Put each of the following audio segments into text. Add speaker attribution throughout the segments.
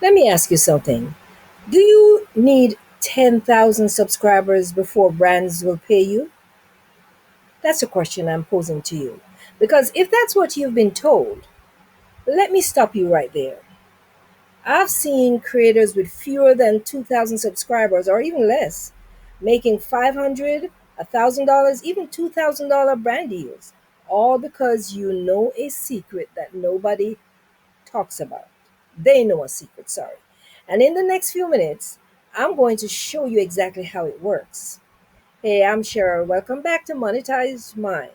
Speaker 1: Let me ask you something. Do you need 10,000 subscribers before brands will pay you? That's a question I'm posing to you. Because if that's what you've been told, let me stop you right there. I've seen creators with fewer than 2,000 subscribers or even less making 500, $1,000, even $2,000 brand deals, all because you know a secret that nobody talks about. They know a secret, sorry. And in the next few minutes, I'm going to show you exactly how it works. Hey, I'm Cheryl. Welcome back to Monetized Mind.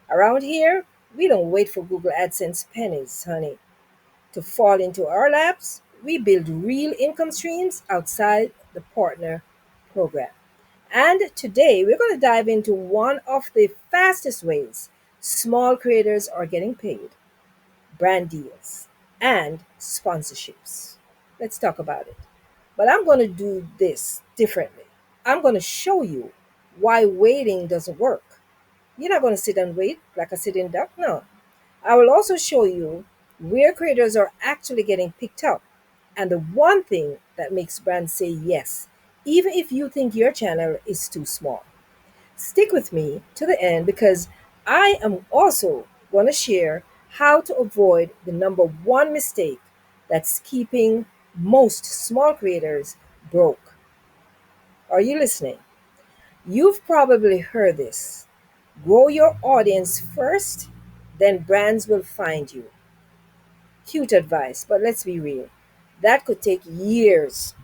Speaker 1: Around here, we don't wait for Google AdSense pennies, honey, to fall into our laps. We build real income streams outside the partner program. And today, we're going to dive into one of the fastest ways small creators are getting paid: brand deals and sponsorships. Let's talk about it. But I'm going to do this differently. I'm going to show you why waiting doesn't work. You're not going to sit and wait like a sitting duck. No. I will also show you where creators are actually getting picked up and the one thing that makes brands say yes, even if you think your channel is too small. Stick with me to the end because I am also going to share how to avoid the number one mistake that's keeping most small creators broke. Are you listening? You've probably heard this: grow your audience first, then brands will find you. Cute advice, but let's be real. That could take years.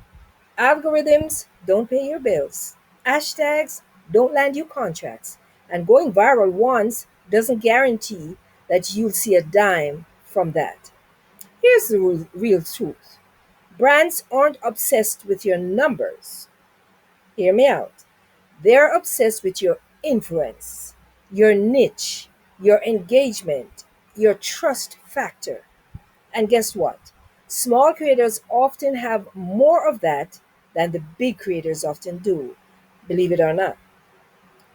Speaker 1: Algorithms don't pay your bills. Hashtags don't land you contracts. And going viral once doesn't guarantee that you'll see a dime from that. Here's the real truth: brands aren't obsessed with your numbers. Hear me out. They're obsessed with your influence, your niche, your engagement, your trust factor. And guess what? Small creators often have more of that than the big creators often do, believe it or not.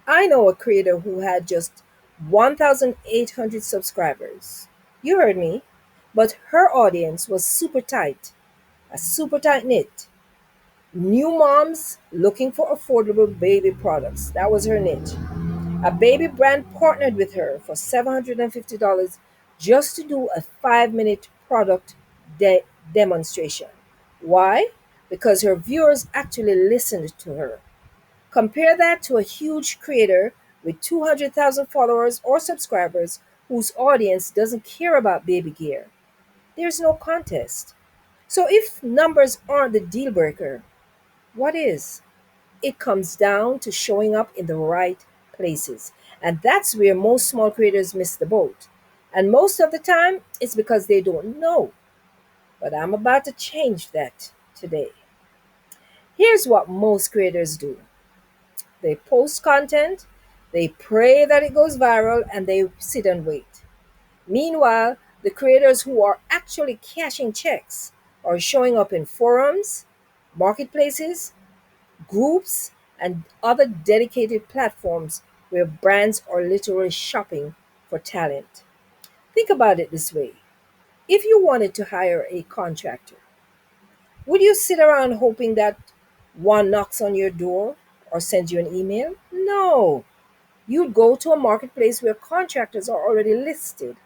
Speaker 1: I know a creator who had just 1,800 subscribers. You heard me. But her audience was super tight, a super tight knit. New moms looking for affordable baby products. That was her niche. A baby brand partnered with her for $750 just to do a 5-minute product de- demonstration. Why? Because her viewers actually listened to her. Compare that to a huge creator with 200,000 followers or subscribers whose audience doesn't care about baby gear. There's no contest. So if numbers aren't the deal breaker, what is? It comes down to showing up in the right places. And that's where most small creators miss the boat. And most of the time, it's because they don't know. But I'm about to change that today. Here's what most creators do: they post content, they pray that it goes viral, and they sit and wait. Meanwhile, the creators who are actually cashing checks are showing up in forums, marketplaces, groups, and other dedicated platforms where brands are literally shopping for talent. Think about it this way: if you wanted to hire a contractor, would you sit around hoping that one knocks on your door or sends you an email? No. You'd go to a marketplace where contractors are already listed.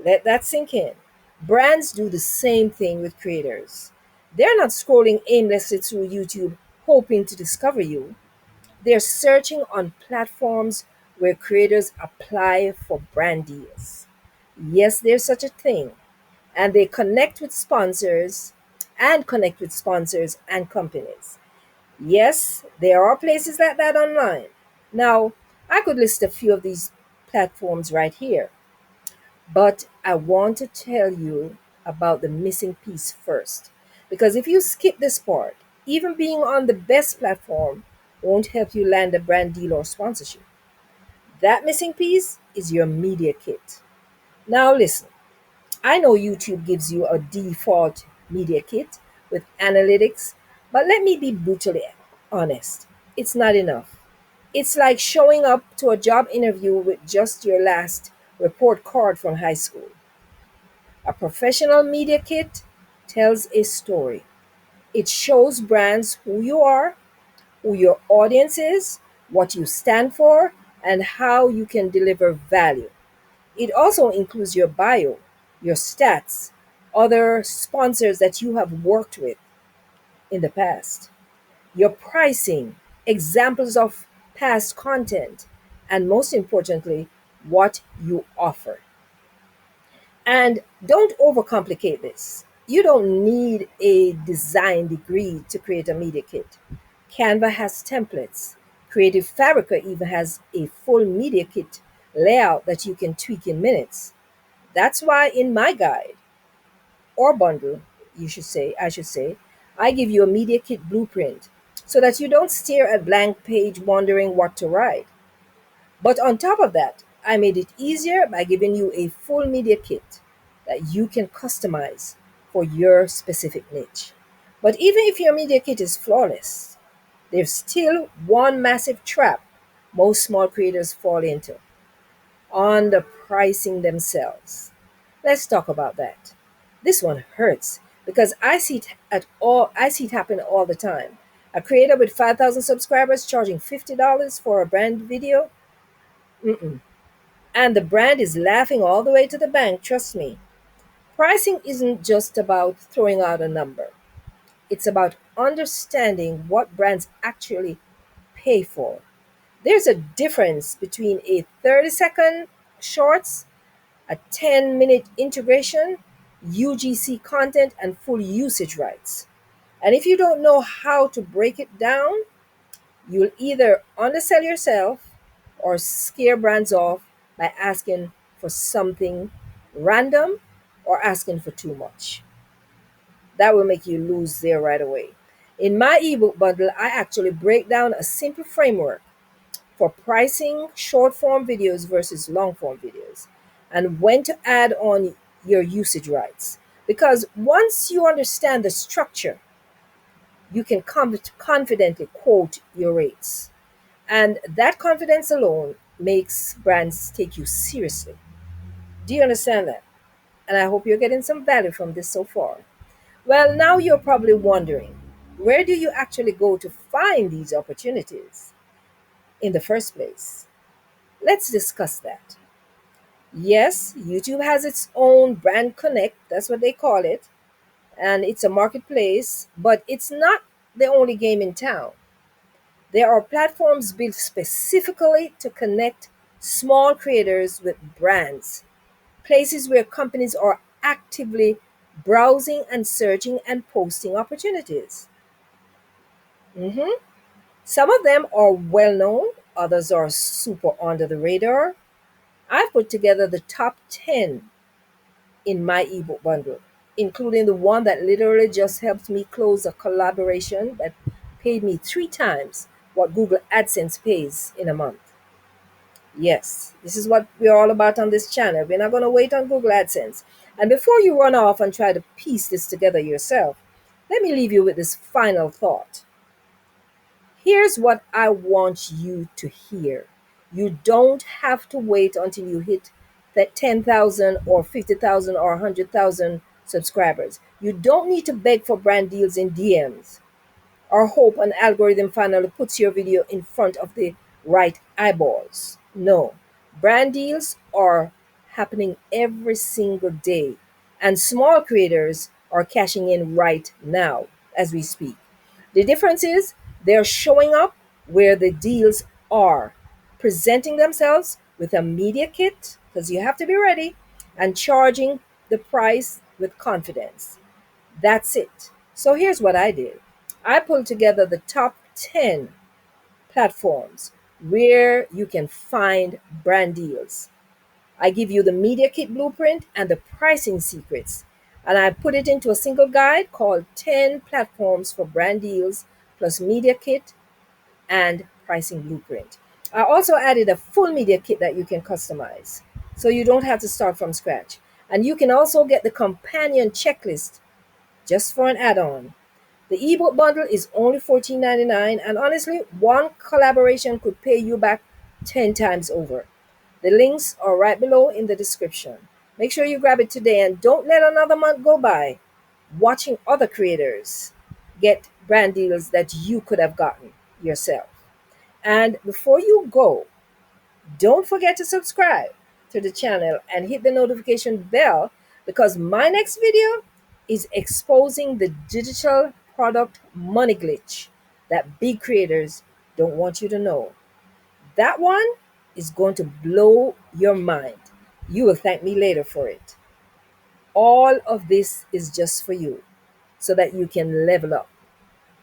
Speaker 1: Let that sink in. Brands do the same thing with creators. They're not scrolling aimlessly through YouTube hoping to discover you. They're searching on platforms where creators apply for brand deals. Yes, there's such a thing. And they connect with sponsors and companies. Yes, there are places like that online. Now, I could list a few of these platforms right here, but I want to tell you about the missing piece first. Because if you skip this part, even being on the best platform won't help you land a brand deal or sponsorship. That missing piece is your media kit. Now, listen, I know YouTube gives you a default media kit with analytics, but let me be brutally honest: it's not enough. It's like showing up to a job interview with just your last report card from high school. A professional media kit tells a story. It shows brands who you are, who your audience is, what you stand for, and how you can deliver value. It also includes your bio, your stats, other sponsors that you have worked with in the past, your pricing, examples of past content, and most importantly, what you offer. And don't overcomplicate this. You don't need a design degree to create a media kit. Canva has templates. Creative Fabrica even has a full media kit layout that you can tweak in minutes. That's why in my guide or bundle, I should say, I give you a media kit blueprint so that you don't stare at blank page wondering what to write. But on top of that, I made it easier by giving you a full media kit that you can customize for your specific niche. But even if your media kit is flawless, there's still one massive trap most small creators fall into: on the pricing themselves. Let's talk about that. This one hurts because I see it happen all the time. A creator with 5,000 subscribers charging $50 for a brand video. Mm-mm. And the brand is laughing all the way to the bank, trust me. Pricing isn't just about throwing out a number, it's about understanding what brands actually pay for. There's a difference between a 30-second shorts, a 10-minute integration, UGC content, and full usage rights. And if you don't know how to break it down, you'll either undersell yourself or scare brands off by asking for something random or asking for too much. That will make you lose there right away. In my ebook bundle, I actually break down a simple framework for pricing short form videos versus long form videos and when to add on your usage rights. Because once you understand the structure, you can confidently quote your rates. And that confidence alone makes brands take you seriously. Do you understand that? And I hope you're getting some value from this so far. Well, now you're probably wondering, where do you actually go to find these opportunities in the first place? Let's discuss that. Yes, YouTube has its own brand connect, that's what they call it, and it's a marketplace, but it's not the only game in town. There are platforms built specifically to connect small creators with brands, places where companies are actively browsing and searching and posting opportunities. Mhm. Some of them are well known, others are super under the radar. I've put together the top 10 in my ebook bundle, including the one that literally just helped me close a collaboration that paid me 3 times what Google AdSense pays in a month. Yes, this is what we're all about on this channel. We're not going to wait on Google AdSense. And before you run off and try to piece this together yourself, let me leave you with this final thought. Here's what I want you to hear. You don't have to wait until you hit that 10,000 or 50,000 or 100,000 subscribers. You don't need to beg for brand deals in DMs or hope an algorithm finally puts your video in front of the right eyeballs. No, brand deals are happening every single day, and small creators are cashing in right now as we speak. The difference is they're showing up where the deals are, presenting themselves with a media kit, because you have to be ready, and charging the price with confidence. That's it. So here's what I did: I pulled together the top 10 platforms where you can find brand deals. I give you the media kit blueprint and the pricing secrets. And I put it into a single guide called 10 Platforms for Brand Deals plus Media Kit and Pricing Blueprint. I also added a full media kit that you can customize, so you don't have to start from scratch. And you can also get the companion checklist just for an add on. The ebook bundle is only $14.99, and honestly, one collaboration could pay you back 10 times over. The links are right below in the description. Make sure you grab it today and don't let another month go by watching other creators get brand deals that you could have gotten yourself. And before you go, don't forget to subscribe to the channel and hit the notification bell because my next video is exposing the digital product money glitch that big creators don't want you to know. That one is going to blow your mind. You will thank me later for it. All of this is just for you so that you can level up.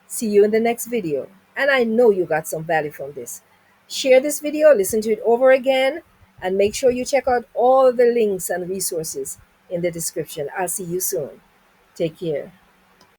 Speaker 1: See you in the next video. And I know you got some value from this. Share this video, listen to it over again, and make sure you check out all the links and resources in the description. I'll see you soon. Take care.